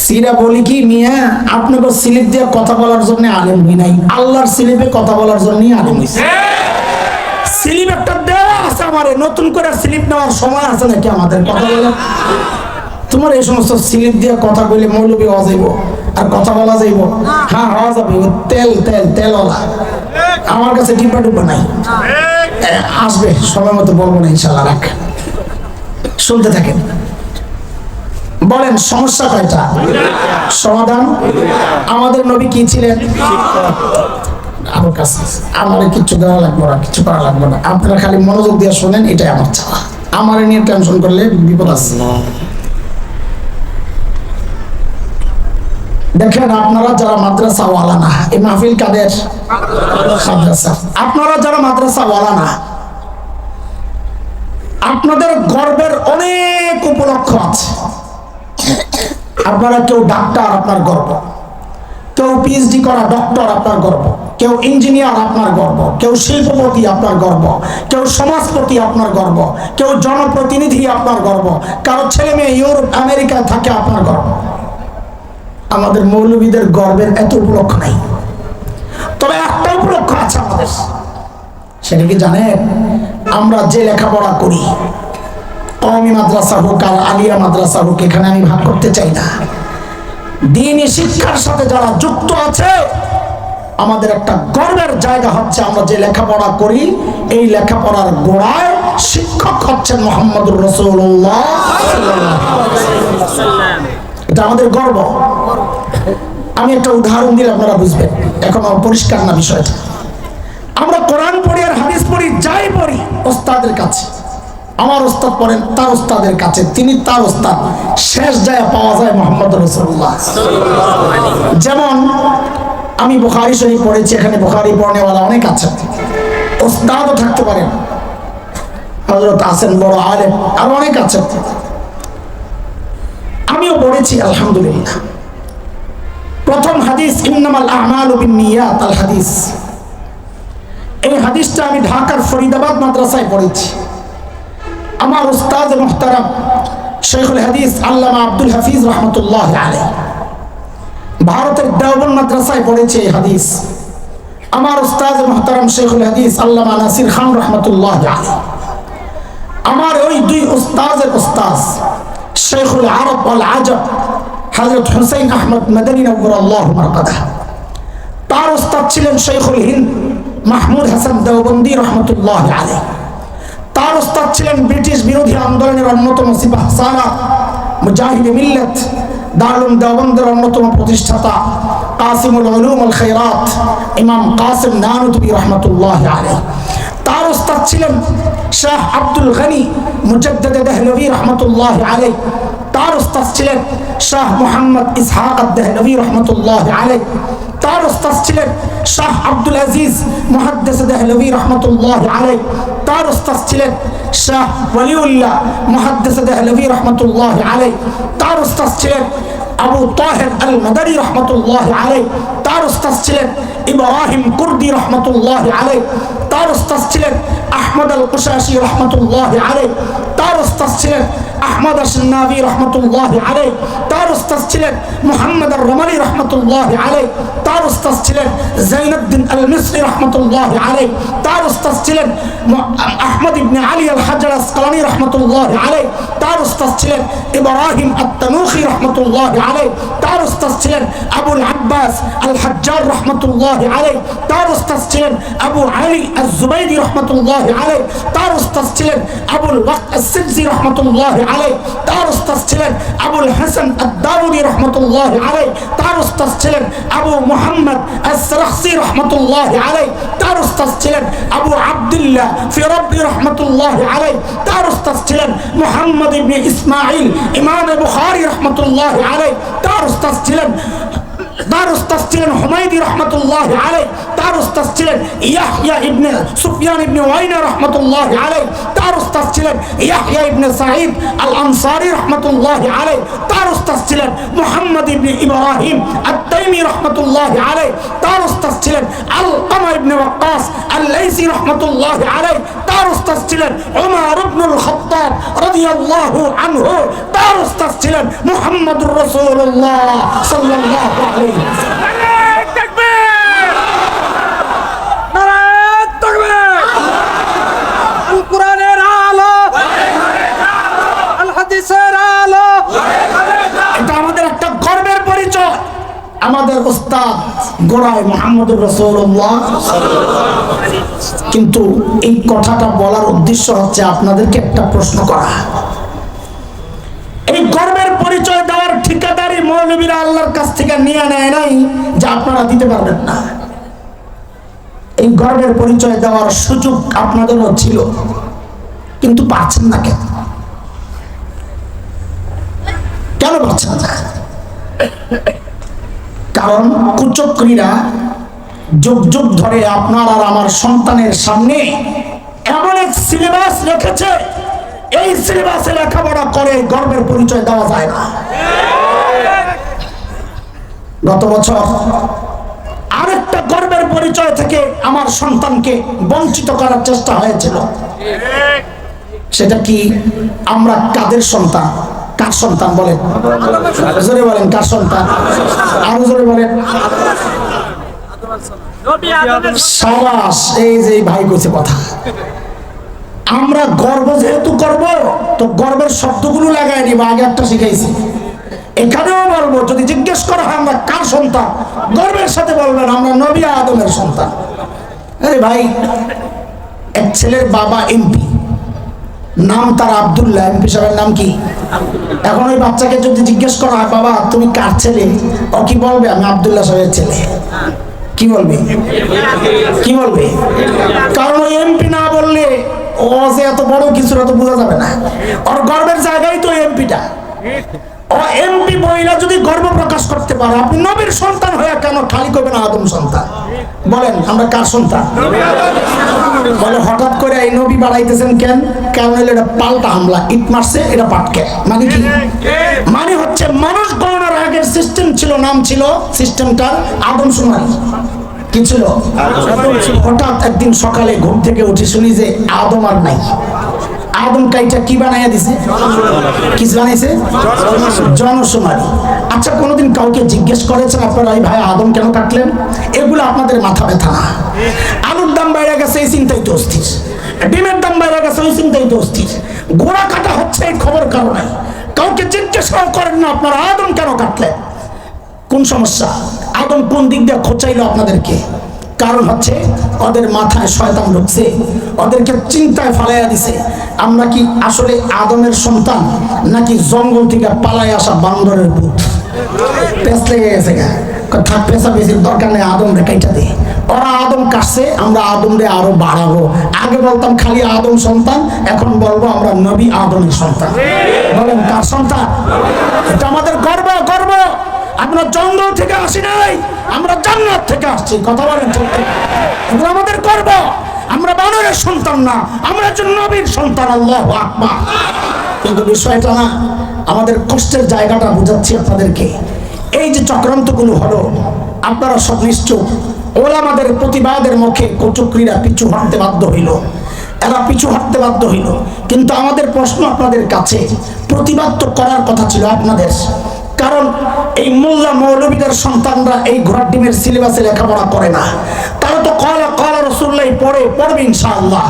সিরা বলি কি, মিয়া আপনাকে স্লিপ দিয়ে কথা বলার জন্য আলেম হই নাই, আল্লাহর স্লিপে কথা বলার জন্যই আলেম হইছে। স্লিপ একটা দেওয়া আছে আমারে, নতুন করে স্লিপ নেওয়ার সময় আছে নাকি আমাদের? কথা বলে তোমার এই সমস্ত স্লিপ দিয়ে কথা বলে মৌলবি হওয়া যাইব আর কথা বলা যাইব? হ্যাঁ হওয়া যাবে, তেল তেল তেলওয়ালা। আমার কাছে ডিব্বা ডুব্বা নাই, আসবে সময় মতো বলবো না ইনশাল্লাহ। রাখ, শুনতে থাকেন। বলেন সমস্যা কয়টা? সমাধান। আমাদের নবী কি ছিলেন? আমার কাছে আমার কিচ্ছু দেওয়া লাগবে না, কিছু করা লাগবে না, আপনারা খালি মনোযোগ দিয়ে শোনেন, এটাই আমার চাওয়া। আমার নিয়ে টেনশন করলে বিপদ আছে। দেখেন, আপনারা যারা মাদ্রাসা ওয়ালা না, এই মাহফিল কাদের? মাদ্রাসা। আপনারা যারা মাদ্রাসা ওয়ালা না, আপনাদের গর্বের অনেক উপলক্ষ আছে। আপনারা কেউ ডাক্তার, আপনার গর্ব। কেউ পিএইচডি করা ডক্টর, আপনার গর্ব। কেউ ইঞ্জিনিয়ার, আপনার গর্ব। কেউ শিল্পপতি, আপনার গর্ব। কেউ সমাজপতি, আপনার গর্ব। কেউ জনপ্রতিনিধি, আপনার গর্ব। কারো ছেলে মেয়ে ইউরোপ আমেরিকায় থাকে, আপনার গর্ব। আমাদের মৌলবীদের গর্বের এত উপলক্ষ নাই, তবে একটা উপলক্ষ আছে আমাদের। সেটা কি জানেন? আমরা যে লেখাপড়া করি, কওমি মাদ্রাসা হোক আর আলিয়া মাদ্রাসা হোক, এখানে আমি ভাগ করতে চাই না। দ্বীনি শিক্ষার সাথে যারা যুক্ত আছে, আমাদের একটা গর্বের জায়গা হচ্ছে আমরা যে লেখাপড়া করি, এই লেখাপড়ার গোড়ায় শিক্ষক হচ্ছেন মুহাম্মদুর রাসূলুল্লাহ। এটা আমাদের গর্ব। আমি একটা উদাহরণ দিলে আপনারা বুঝবেন, এখন পরিষ্কার না বিষয়টা। আমরা কোরআন পড়ি আর হাদিস পড়ি, যাই পড়ি ওস্তাদের কাছে। আমার ওস্তাদ পড়েন তার ওস্তাদের কাছে, তিনি তার ওস্তাদ, শেষ যায় পাওয়া যায় মুহাম্মদুর রাসূলুল্লাহ। যেমন আমি বুখারী শরীফ পড়েছি, এখানে বুখারী পড়নেওয়ালা অনেক আছে, ওস্তাদও থাকতে পারেন, হযরত আছেন বড় আলেম, আর অনেক আছে। আমিও পড়েছি আলহামদুলিল্লাহ। প্রথম হাদিস ইন্নামাল আমালু বিন্নিয়াত আল হাদিস, এই হাদিসটা আমি ঢাকার ফরিদাবাদ মাদ্রাসায় পড়েছি। আমার উস্তাদ মুহতারাম শেখুল হাদিস আল্লামা আব্দুল হাফিজ রহমতুল্লাহ আলাইহি ভারতের দেওবন্দ মাদ্রাসায় পড়েছে এই হাদিস। আমার উস্তাদ মুহতারাম শেখুল হাদিস আল্লামা নাসির খান রহমতুল্লাহ আলাইহি, আমার ওই দুই উস্তাদের উস্তাদ শেখুল আরব ওয়াল আজব হযরত হুসাইন আহমদ মাদানী নওয়ারাল্লাহু মারকাদাহ, তার উস্তাদ ছিলেন শেখুল হিন্দ মাহমুদ হাসান দেওবন্দি রহমতুল্লাহ আলাইহি, তার উস্তাদ ছিলেন ব্রিটিশ বিরোধী আন্দোলনের অন্যতম সিপাহসালার মুজাহিদ মিল্লাত দারুল দেওবন্দের অন্যতম প্রতিষ্ঠাতা কাসিমুল উলুম ওয়াল খায়রাত ইমাম কাসিম নানুতুবি রহমতুল্লাহ আলাইহি, তার উস্তাদ ছিলেন শাহ আব্দুল গনি মুজাদ্দিদ দেহলভী রহমতুল্লাহ আলাইহি, তার উস্তাদ ছিলেন শাহ মুহাম্মদ ইসহাক দেহলভী রহমতুল্লাহ আলাইহি, তার উস্তাদ ছিলেন শাহ আব্দুল আজিজ মুহাদ্দিস দেহলভী রহমতুল্লাহ আলাইহি, তার উস্তাদ ছিলেন শাহ ওয়ালিউল্লাহ মুহাদ্দিস দেহলভী রহমতুল্লাহ আলাইহি, তার উস্তাদ ছিলেন আবু তাহের আল মাদানী রহমতুল্লাহ আলাইহি, তার উস্তাদ ছিলেন ইব্রাহিম কুর্দি রহমতুল্লাহ আলাইহি, তার উস্তাদ ছিলেন আহমদ আল কুশাশি রহমতুল্লাহ আলাইহি, তার উস্তাদ ছিলেন আহমদ আশ-শানাবি রহমতুল্লাহ আলাইহি, তার উস্তাদ ছিলেন মুহাম্মদ আর-রমালি রহমতুল্লাহ আলাইহি, তার উস্তাদ ছিলেন যায়নুদ্দিন আল-মিসরি রহমতুল্লাহ আলাইহি, তার উস্তাদ ছিলেন আহমদ ইবনে আলী আল-হাজার আসকালানি রহমতুল্লাহ আলাইহি, তার উস্তাদ ছিলেন ইব্রাহিম আত-তানুখি রহমতুল্লাহ আলাইহি, তার উস্তাদ ছিলেন আবুল আব্বাস আল-হাজ্জার রহমতুল্লাহ আলাইহি, তার উস্তাদ ছিলেন আবু আলী আজ-জুবাইদি রহমতুল্লাহ আলাইহি, তার উস্তাদ ছিলেন আবুল ওয়াক্ত আস-সিজি রহমতুল্লাহ আলাইহি, তার উস্তাদ ছিলেন আবুল হাসান আদ-দাউদি রহমতুল্লাহ আলাইহি, তার উস্তাদ ছিলেন আবু মুহাম্মদ আস-সারাখসি রহমতুল্লাহ আলাইহি, তার উস্তাদ ছিলেন আবু আব্দুল্লাহ ফিরাবি রহমতুল্লাহ আলাইহি, তার উস্তাদ ছিলেন মুহাম্মদ ইবনে ইসমাঈল ইমাম বুখারী রহমতুল্লাহ আলাইহি, তার উস্তাদ ছিলেন হুমায়দি রহমতুল্লাহ আলাইহি, তার উস্তাদ ছিলেন ইয়াহইয়া ইবনে সুফিয়ান ইবনে ওয়াইনা রহমতুল্লাহ আলাইহি, তার উস্তাদ ছিলেন ইয়াহইয়া ইবনে সাঈদ আল আনসারী রহমতুল্লাহ আলাইহি, তার উস্তাদ ছিলেন মুহাম্মদ ইবনে ইব্রাহিম আত-তাইমি রহমতুল্লাহ আলাইহি, তার উস্তাদ ছিলেন আলকামা ইবনে ওয়াক্কাস আল-লাইসি রহমতুল্লাহ আলাইহি, তার উস্তাদ ছিলেন উমর ইবনুল খাত্তাব রাদিয়াল্লাহু আনহু, তার উস্তাদ ছিলেন মুহাম্মদুর রাসূলুল্লাহ সাল্লাল্লাহু আলাইহি ওয়াসাল্লাম। নারে তাকবীর, নারে তাকবীর। আল কোরআনের আলো, আল হাদিসের আলো, এটা আমাদের একটা গর্বের পরিচয়। আমাদের উস্তাদ গোড়ায় মুহাম্মদুর রাসূলুল্লাহ। কিন্তু এই কথাটা বলার উদ্দেশ্য হচ্ছে আপনাদেরকে একটা প্রশ্ন করা। এই গর্বের পরিচয় দেওয়ার ঠিকাদারি মৌলবীরা আল্লাহর কাছ থেকে নিয়ে নেয় নাই যে আপনারা দিতে পারবেন না। এই গর্বের পরিচয় দেওয়ার সুযোগ আপনাদেরও ছিল, কিন্তু পাচ্ছেন না। কেন পাচ্ছেন না? কারণ কুচক্রীরা যুগ যুগ ধরে আপনার আর আমার সন্তানের সামনে এমন এক সিলেবাস রেখেছে, এই সিলেবাসে লেখাপড়া করে গর্বের পরিচয় দেওয়া যায় না। গত বছর আরেকটা গর্বের পরিচয় থেকে আমার সন্তানকে বঞ্চিত করার চেষ্টা হয়েছিল। সেটা কি? আমরা কাদের সন্তান? কার সন্তান বলেন? জোরে বলেন, কার সন্তান? আরো জোরে বলেন। সাবাস, এই যে ভাই কইছে কথা। আমরা গর্ব যেহেতু করব, তো গর্বের শব্দগুলো লাগাই নিব। আগে একটা শিখাইছি, এখানেও বলবো, যদি জিজ্ঞেস করা হয় আমরা কার সন্তান, গর্বের সাথে বলবেন আমরা নবী আদমের সন্তান। আরে ভাই, এক ছেলের বাবা এমপি, নাম তার আব্দুল্লাহ, এমপি সাহেবের নাম কি? এখন ওই বাচ্চাকে যদি জিজ্ঞেস করা হয় বাবা তুমি কার ছেলে, ও কি বলবে? আমি আব্দুল্লাহ সাহেবের ছেলে। কি বলবে? কি বলবে? কারণ ওই এমপি না বললে ও যে এত বড় কিছু তো বোঝা যাবে না। ওর গর্বের জায়গায় তো এমপিটা। ও এমপি বইলা যদি গর্ব প্রকাশ করতে পারে, আপনি নবীর সন্তান হয়ে কেন খালি করবেন আদম সন্তান? বলেন আমরা কার সন্তান? বলে হঠাৎ করে এই নবী বাড়াইতেছেন কেন? কেন হইলে এটা পাল্টা হামলা, ইট মারছে, এটা পাটকে। মানে কি? মানে হচ্ছে মানুষ গণনার আগের সিস্টেম ছিল, নাম ছিল সিস্টেমটার আদমশুমারি। কি ছিল? হঠাৎ একদিন সকালে ঘুম থেকে উঠে শুনি যে আদম আর নাই। আদম কাইটা কি বানাইয়া দিছে? কি বানাইছে? জনশুমারি। আচ্ছা, কোনোদিন কাউকে জিজ্ঞেস করেছেন আপনারা এই ভাই আদম কেন কাটলেন? এগুলো আপনাদের মাথা ব্যথা না। আলুর দাম বাইরে গেছে এই চিন্তাই তো অস্থির, ডিমের দাম বাইরে গেছে ওই চিন্তাই তো অস্থির। গোড়া কাটা হচ্ছে এই খবর কারণে কাউকে জিজ্ঞেসাও করেন না আপনারা আদম কেন কাটলেন। কোন সমস্যা? আদম কোন দিক দিয়ে খোঁচাইলো আপনাদেরকে? কারণ হচ্ছে ওদের মাথায় শয়তান ঢুকছে, ওদেরকে চিন্তায় ফালাইয়া দিছে আমরা কি আসলে আদমের সন্তান নাকি জঙ্গল থেকে পালাই আসা বান্দরের পুত। পেঁচ লেগে গেছে, থাক পেঁচা বেশির দরকার নেই, আদম রে কাইটা দে। ওরা আদম কাটছে, আমরা আদম রে আরো বাড়াবো। আগে বলতাম খালি আদম সন্তান, এখন বলবো আমরা নবী আদমের সন্তান। বলেন কার সন্তান? এটা আমাদের গর্ব। গর্ব আমরা জঙ্গল থেকে আসি নাই, আমরা জান্নাত থেকে আসছি। কথা বলেন ঠিক? এটা আমাদের গর্ব। আমরা বানরের সন্তান না, আমরা একজন নবীর সন্তান। আল্লাহু আকবার। কিন্তু বিষয়টা না, আমাদের কষ্টের জায়গাটা বুঝাচ্ছি আপনাদেরকে। এই যে চক্রান্তগুলো হলো, আপনারা সব নিশ্চয় ওলামাদের প্রতিবাদের মুখে কচুক্রীরা পিছু হাঁটতে বাধ্য হইল, এরা পিছু হাঁটতে বাধ্য হইল। কিন্তু আমাদের প্রশ্ন আপনাদের কাছে, প্রতিবাদ তো করার কথা ছিল আপনাদের, কারণ এই মোল্লা মৌলবীদের সন্তানরা এই ঘোড়ার ডিমের সিলেবাসে লেখাপড়া করে না। তারা তো কলা কলা রসুল্লাহ পড়বে ইনশাআল্লাহ।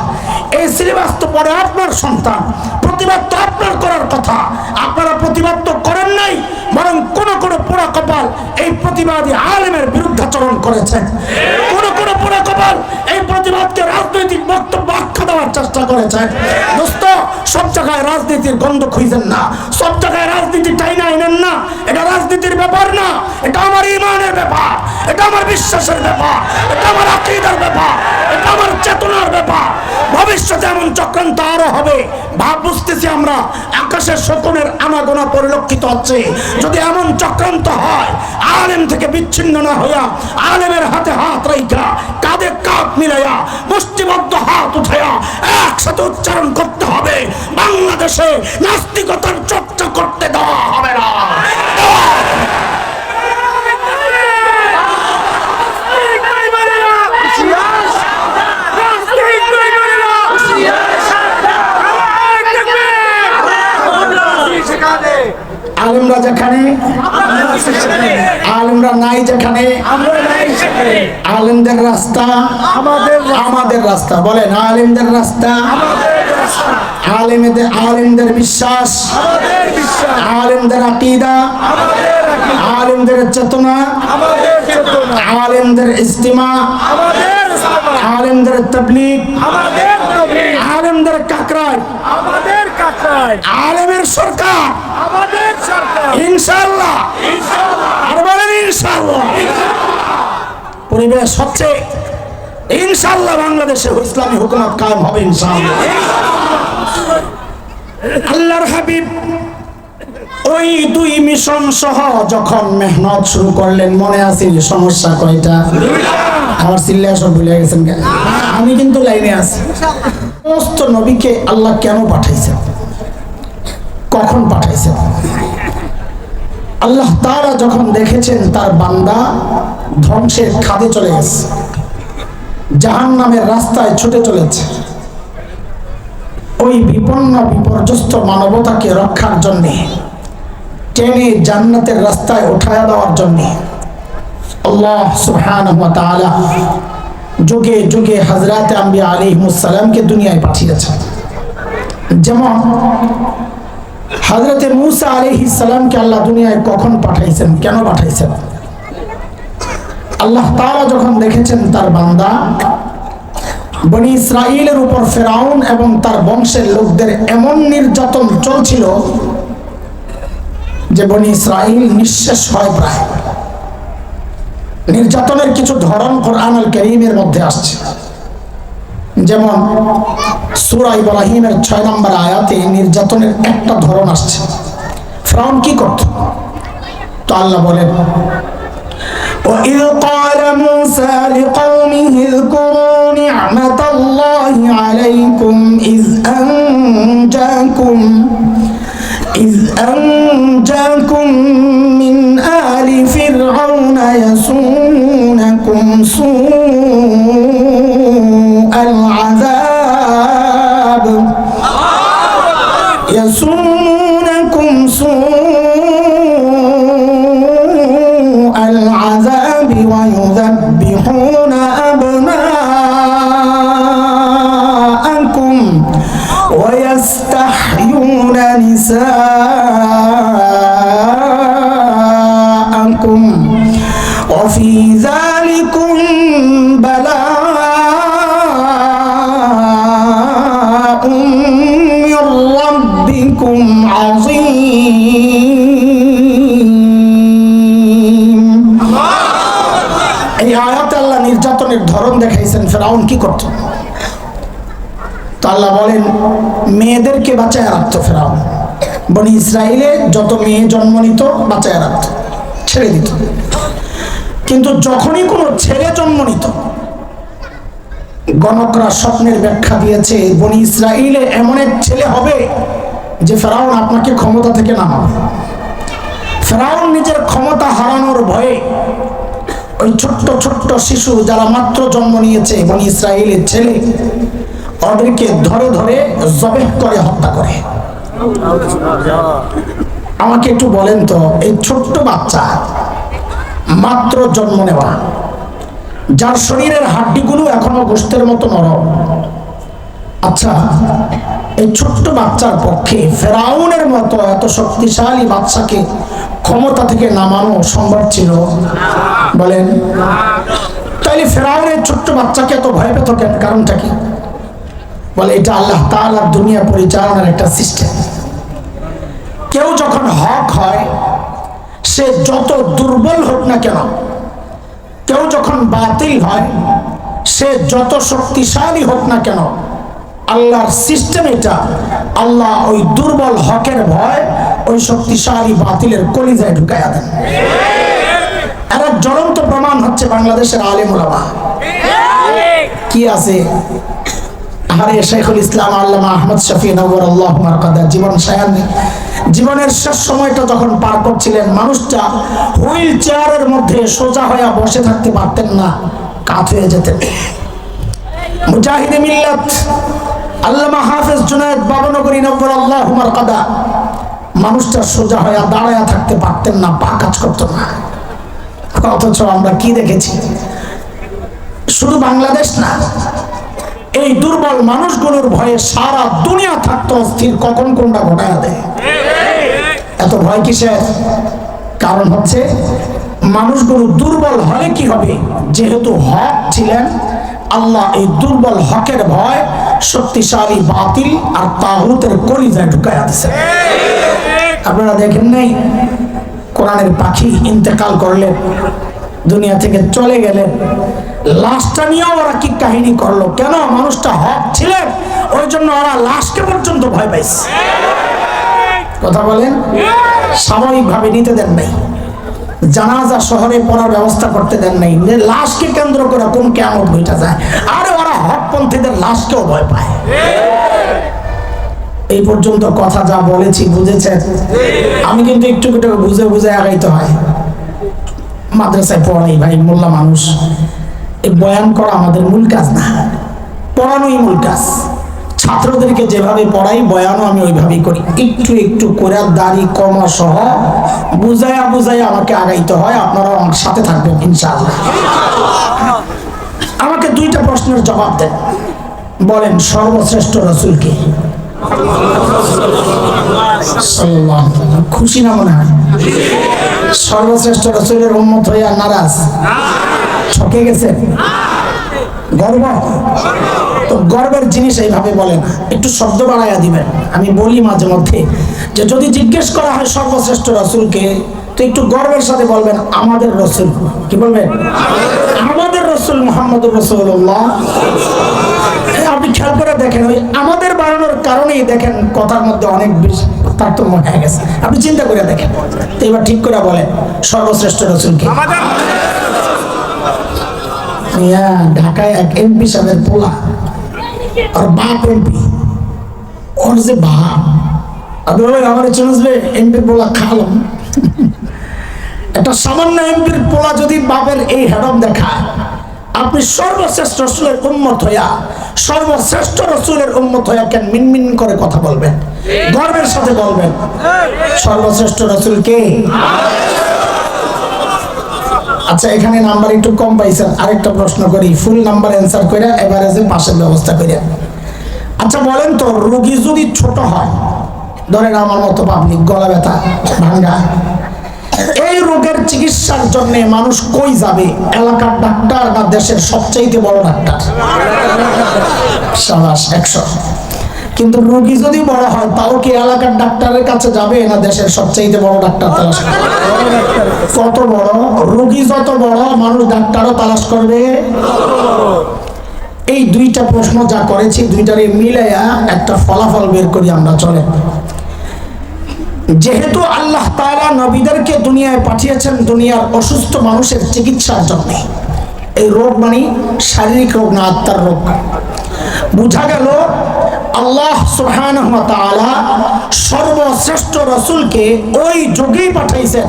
এই সিলেবাস তো পড়ে আপনার সন্তান, প্রতিবাদ তো আপনার করার কথা। আপনারা প্রতিবাদ তো করেন নাই, বরং কোন কোন পোড়া কপাল এই প্রতিবাদী আলেমের বিরুদ্ধাচরণ করেছেন। কোন কোন পোড়া কপাল এই প্রতিবাদকে রাজনৈতিক বক্তব্য আখ্যা দেওয়ার চেষ্টা করেছেন। দোস্ত, সব জায়গায় রাজনীতির গন্ধ খুঁজেন না, সব জায়গায় রাজনীতি টাইনা আইনেন না। এটা রাজনীতির ব্যাপার না, এটা আমার ঈমানের ব্যাপার, এটা আমার বিশ্বাসের ব্যাপার, এটা আমার আকীদার ব্যাপার, এটা আমার চেতনার ব্যাপার। ভবিষ্যতে এমন চক্রান্ত আরো হবে, ভাব বুঝতেছি আমরা। আকাশের শকুনের আনাগোনা পরিলক্ষিত হচ্ছে। যদি এমন চক্রান্ত হয়, আলেম থেকে বিচ্ছিন্ন না হইয়া আলেমের হাতে হাত রাইখা, কাঁধে কাঁধ মিলাইয়া, মুষ্টিবদ্ধ হাত উঠাইয়া একসাথে উচ্চারণ করতে হবে, বাংলাদেশে নাস্তিকতার চর্চা করতে দেওয়া হবে না। আলেমরা যেখানে, আলেমরা নাই যেখানে, আলেমদের রাস্তা আমাদের রাস্তা। বলেন আলেমদের রাস্তা, আলেমদের বিশ্বাস, আলেমদের আকীদা, আলেমদের চেতনা, আলেমদের ইজতিমা, আলেমদের তাবলীগ, আলেমদের কাকরাই, আলেমের সরকার, ইনশাআল্লাহ। আর বলেন ইনশাআল্লাহ। পরিবেশ হচ্ছে ইনশাআল্লাহ বাংলাদেশে ইসলামী হুকুমত কায়েম হবে ইনশাআল্লাহ। আল্লাহর হাবিব ওই দুই মিশন সহ যখন মেহনত শুরু করলেন, মনে আছে সমস্যা কয়টা? আমার চিল্লা সব ভুলে গেছেন কেন? আমি কিন্তু লাইনে আছি। সমস্ত নবীকে আল্লাহ কেন পাঠাইছেন, কখন পাঠাইছেন? আল্লাহ তাআলা যখন দেখেছেন তার বান্দা ধ্বংসের খাদে চলে গেছে, জাহান্নামের রাস্তায় ছুটে চলেছে, ওই বিপন্ন বিপর্যস্ত মানবতাকে রক্ষার জন্যে, টেনে জান্নাতের রাস্তায় উঠায়া দেওয়ার জন্যে আল্লাহ সুবহানাহু ওয়া তাআলা যুগে যুগে হযরত আম্বিয়া আলাইহিমুস সালামকে দুনিয়ায় পাঠিয়েছেন। যেমন হযরতে মূসা আলাইহিস সালামকে আল্লাহ দুনিয়ায় কখন পাঠাইছেন, কেন পাঠাইছেন? আল্লাহ তাআলা যখন দেখেছেন তার বান্দা বনি ইসরাইলের উপর ফেরাউন এবং তার বংশের লোকদের এমন নির্যাতন চলছিল যে বনি ইসরাইল নিঃশেষ হয় প্রায়। নির্যাতনের কিছু ধরন কোরআনুল কারীমের মধ্যে আসছে, যেমন সূরা ইব্রাহিমের 6 নম্বর আয়াতে নির্যাতনের একটা ধরন আসছে। ফেরাউন কি করত? তো আল্লাহ বলেন, وَإِذْ قَالَ مُوسَى لِقَوْمِهِ اذْكُرُوا نِعْمَةَ اللَّهِ عَلَيْكُمْ إِذْ أَنْجَاكُمْ مِنْ آلِ فِرْعَوْنَ يَسُومُونَكُمْ سُوءَ الْعَذَابِ ويذبحون أبناءكم ويستحيون نساءكم وفي ذلكم بلاء من ربكم عظيم। এই আয়াতে আল্লাহ নির্যাতনের ধরন দেখাইছেন ফেরাউন কি করত। তো আল্লাহ বলেন, মেয়েদেরকে বাঁচায় রাখতো ফেরাউন। বনি ইসরাইলে যত মেয়ে জন্ম নিত বাঁচায় রাখতো, ছেড়ে দিত। কিন্তু যখনই কোনো ছেলে জন্ম নিত, গণকরা স্বপ্নের ব্যাখ্যা দিয়েছে বনি ইসরাইলে এমন এক ছেলে হবে যে ফেরাউন আপনাকে ক্ষমতা থেকে নামাবে। ফেরাউন নিজের ক্ষমতা হারানোর ভয়ে ওই ছোট্ট ছোট্ট শিশু যারা মাত্র জন্ম নিয়েছে বনি ইসরাইলের ছেলে, ওদেরকে ধরে ধরে জবেহ করে হত্যা করে। আমাকে একটু বলেন তো, এই ছোট্ট বাচ্চা মাত্র জন্ম নেওয়া, যার শরীরের হাড্ডিগুলো এখনো গোশতের মতো নরম, আচ্ছা এই ছোট্ট বাচ্চার পক্ষে ফেরাউনের মতো এত শক্তিশালী বাচ্চাকে ক্ষমতা থেকে নামানো সম্ভব ছিল? বলেন। তাইলে ফেরাউনের ছোট্ট বাচ্চাকে এত ভয় পেত কেন? কারণটা কি? বলে এটা আল্লাহ তাআলার দুনিয়া পরিচালনার একটা সিস্টেম। কেউ যখন হক হয়, সে যত দুর্বল হোক না কেন, কেউ যখন বাতিল হয়, সে যত শক্তিশালী হোক না কেন, আল্লাহর সিস্টেম এটা, আল্লাহ ওই দুর্বল হকের ভয় ওই শক্তিশালী বাতিলের কলিজায় ঢুকাইয়া দেন। এর এক জ্বলন্ত প্রমাণ হচ্ছে বাংলাদেশের আলেম ওলামা। কি আছে? আরে শাইখুল ইসলাম আল্লামা আহমদ শফি নওয়ারাল্লাহু মারকাদার জীবনের শেষ সময়টা যখন পার করছিলেন, মানুষটা হুইল চেয়ারের মধ্যে সোজা হয়ে বসে থাকতে পারতেন না, কাত হয়ে যেতেন। মুজাহিদে মিল্লাত আল্লামা হাফেজ জুনায়েদ বাবনগরী নওয়ারাল্লাহু মারকাদা, মানুষটা সোজা হয়ে দাঁড়ায়া থাকতে পারতেন না, পা কাজ করতো না। অথচ আমরা কি দেখেছি? শুধু বাংলাদেশ না, এই দুর্বল মানুষগুলোর ভয়ে সারা দুনিয়া থাকতো অস্থির, কখন কোনটা ঘটায়া দেয়। এত ভয় কিসের? কারণ হচ্ছে মানুষগুলো দুর্বল হলে কি হবে? যেহেতু হক ছিলেন, আল্লাহ এই দুর্বল হকের ভয় শক্তিশালী বাতিল আর তাগুতের কলিজায় ঢুকায়া দিয়েছে। আপনারা দেখেন নাই, কোরআনের পাখি ইন্তেকাল করলেন, দুনিয়া থেকে চলে গেলেন, লাশটা নিয়ে ওরা কি কাহিনী করলো? কেন? মানুষটা হক ছিলেন, ওই জন্য ওরা লাশকে পর্যন্ত ভয় পাইছে। কথা বলেন। সাময়িকভাবে নিতে দেন নাই, জানাজা শহরে পড়ার ব্যবস্থা করতে দেন নাই, লাশকে কেন্দ্র করে কোন কিয়ামত ঘটা যায়। আরে ওরা হকপন্থীদের লাশকেও ভয় পায়। এই পর্যন্ত কথা যা বলেছি বুঝেছেন? আমি কিন্তু একটু একটু বুঝে বুঝে আগাইতে হয়। মাদ্রাসায় পড়াই ভাই, মোল্লা মানুষ, এই বয়ান করা আমাদের মূল কাজ না, পড়ানোই মূল কাজ। ছাত্রদেরকে যেভাবে পড়াই, বয়ানও আমি ওইভাবেই করি। একটু একটু করে দাড়ি কমা সহ বুঝাইয়া বুঝাইয়া আমাকে আগাইতে হয়। আপনারা আমার সাথে থাকবেন ইনশাআল্লাহ। আমাকে দুইটা প্রশ্নের জবাব দেন। বলেন, সর্বশ্রেষ্ঠ রাসূল কে? সাল্লাল্লাহু আলাইহি ওয়াসাল্লাম। খুশি না মনে হয়? সর্বশ্রেষ্ঠ রাসূলের উম্মত হইয়া নারাজ, ঠকে গেছে, গর্ব। তো গর্বের জিনিস এইভাবে বলে না, একটু শব্দ বাড়াইয়া দিবেন। আমি বলি মাঝে মধ্যে যে যদি জিজ্ঞেস করা হয় সর্বশ্রেষ্ঠ রাসূলকে, তো একটু গর্বের সাথে বলবেন আমাদের রাসূল। কি বলবেন? আমাদের রাসূল মুহাম্মদুর রাসূলুল্লাহ। আপনি খেয়াল করে দেখেন, ওই আমাদের বাড়ানোর কারণেই দেখেন কথার মধ্যে অনেক বেশি তারতম্য হয়ে গেছে। আপনি চিন্তা করে দেখেন। তো এবার ঠিক করে বলেন সর্বশ্রেষ্ঠ রাসূলকে। ঢাকায় এক এমপি সাহেবের পোলা, আর বাপ এমপি, ওর যে বাপ, আপনি আমার চিনবে এমপি পোলা খালাম। একটা সামান্য এমপির পোলা যদি বাপের এই হেডম দেখায়, আপনি সর্বশ্রেষ্ঠ রাসূলের উম্মত হইয়া, সর্বশ্রেষ্ঠ রাসূলের উম্মত হইয়া কেন মিনমিন করে কথা বলবেন? গর্বের সাথে বলবেন সর্বশ্রেষ্ঠ রাসূল কে? আচ্ছা, এখানে নাম্বার একটু কম পাইছেন, আরেকটা প্রশ্ন করি, ফুল নাম্বার অ্যান্সার করে এভারেজে পাশের ব্যবস্থা করে। আচ্ছা বলেন তো, রোগী যদি ছোট হয়, ধরেন আমার মতো পাবলিক, গলা ব্যথা, ভাঙ্গা, এই রোগের চিকিৎসার জন্য মানুষ কই যাবে? এলাকার ডাক্তার না দেশের সবচাইতে বড় ডাক্তার? সাবাস, 100। কিন্তু রোগী যদি বড় হয়, তাও কি এলাকার ডাক্তারের কাছে যাবে না দেশের সবচাইতে বড় ডাক্তার তালাশ করবে? কত বড় রোগী, যত বড় মানুষ ডাক্তারও তালাশ করবে। এই দুইটা প্রশ্ন যা করেছি, দুইটারে মিলাইয়া একটা ফলাফল বের করি আমরা, চলে। যেহেতু আল্লাহ তাআলা নবীদেরকে দুনিয়ায় পাঠিয়েছেন দুনিয়ার অসুস্থ মানুষের চিকিৎসার জন্য, এই রোগ মানে শারীরিক রোগ না, আত্মার রোগ। বুঝা গেল আল্লাহ সুবহানাহু ওয়া তাআলা সর্বশ্রেষ্ঠ রাসূলকে ওই যুগেই পাঠাইছেন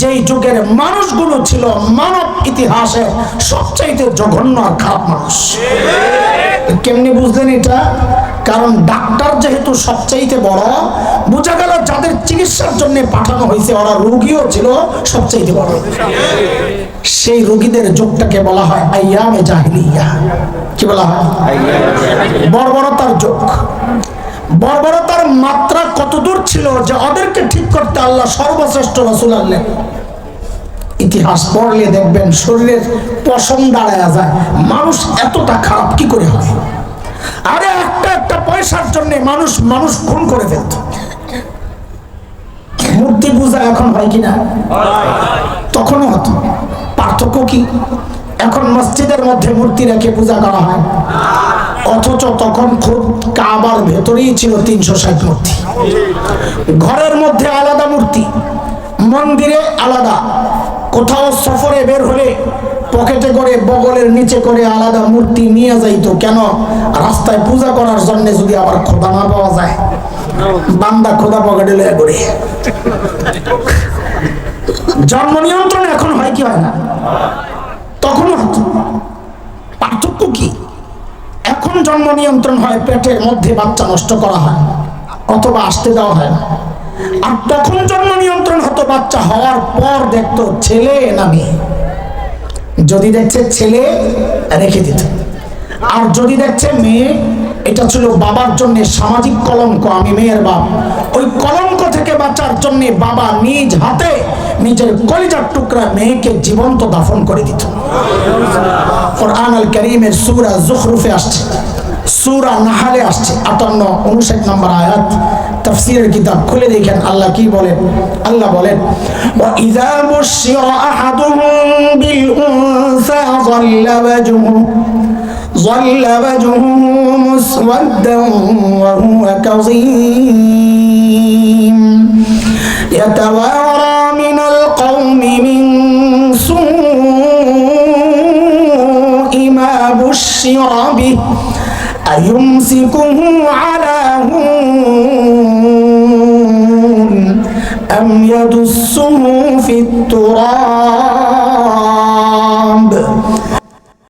যেই যুগের মানুষগুলো ছিল মানব ইতিহাসে সবচাইতে জঘন্য আর খারাপ মানুষ। কেমনি বুঝলেন এটা? কারণ ডাক্তার যেহেতু সবচাইতে বড়, বোঝা গেল যাদের চিকিৎসার জন্য পাঠানো হয়েছে ওরা রোগীও ছিল সবচাইতে বড়। সেই রোগীদের যুগটাকে বলা হয় আইয়ামে জাহিলিয়া। কি বলা হয়? বর্বরতার যুগ। বর্বরতার মাত্রা কতদূর ছিল যে ওদেরকে ঠিক করতে আল্লাহ সর্বশ্রেষ্ঠ রাসূল আনলেন। ইতিহাস পড়লে দেখবেন শরীরের পশম দাঁড়ায় যায়, মানুষ এতটা খারাপ কি করে হয়? আরে একটা একটা পয়সার জন্য মানুষ খুন করে ফেলত। মূর্তি পূজা এখন হয় কিনা? তখনও হতো। পার্থক্য কি? এখন মসজিদের মধ্যে মূর্তি রেখে পূজা করা হয়, অথচ তখন খুব কাবার ভেতরেই ছিল 360 মূর্তি। ঘরের মধ্যে আলাদা মূর্তি, মন্দিরে আলাদা, কোথাও সফরে বের হলে পকেটে করে বগলের নিচে করে আলাদা মূর্তি নিয়ে যাইতো। কেন? রাস্তায় পূজা করার জন্য যদি আবার খোদা না পাওয়া যায়, বান্দা খোদা পকেটে লয়ে ঘুরে। জন্ম নিয়ন্ত্রণ এখন হয় কি হয় না? তখনও হতো। পার্থক্য কি? এখন জন্ম নিয়ন্ত্রণ হয়, পেটের মধ্যে বাচ্চা নষ্ট করা হয় অথবা আসতে দেওয়া হয় না। আর তখন জন্ম নিয়ন্ত্রণ হতো, বাচ্চা হওয়ার পর দেখতো ছেলে না মেয়ে। যদি দেখছে ছেলে রেখে দিত, আর যদি দেখছে মেয়ে, এটা ছিল বাবার জন্য সামাজিক কলঙ্ক। আমি মেয়ের বাপ, ওই কলঙ্ক থেকে বাঁচার জন্য বাবা নিজ হাতে নিজের কলিজার টুকরা মেয়েকে জীবন্ত দাফন করে দিত। কোরআন আল কারীমের সূরা যুখরুফে আসছে, সূরা নাহলে আসছে 58-59 নম্বর আয়াত। তাফসীরের কিতাব খুলে দেখেন আল্লাহ কি বলেন। আল্লাহ বলেন, ওয়া ইযা বুশিরা আহাদুহুম বিল উনসা ظل وجهه مسودا وهو كظيم يتوارى من القوم من سوء ما بشر به أيمسكه على هون أم يدسه في التراب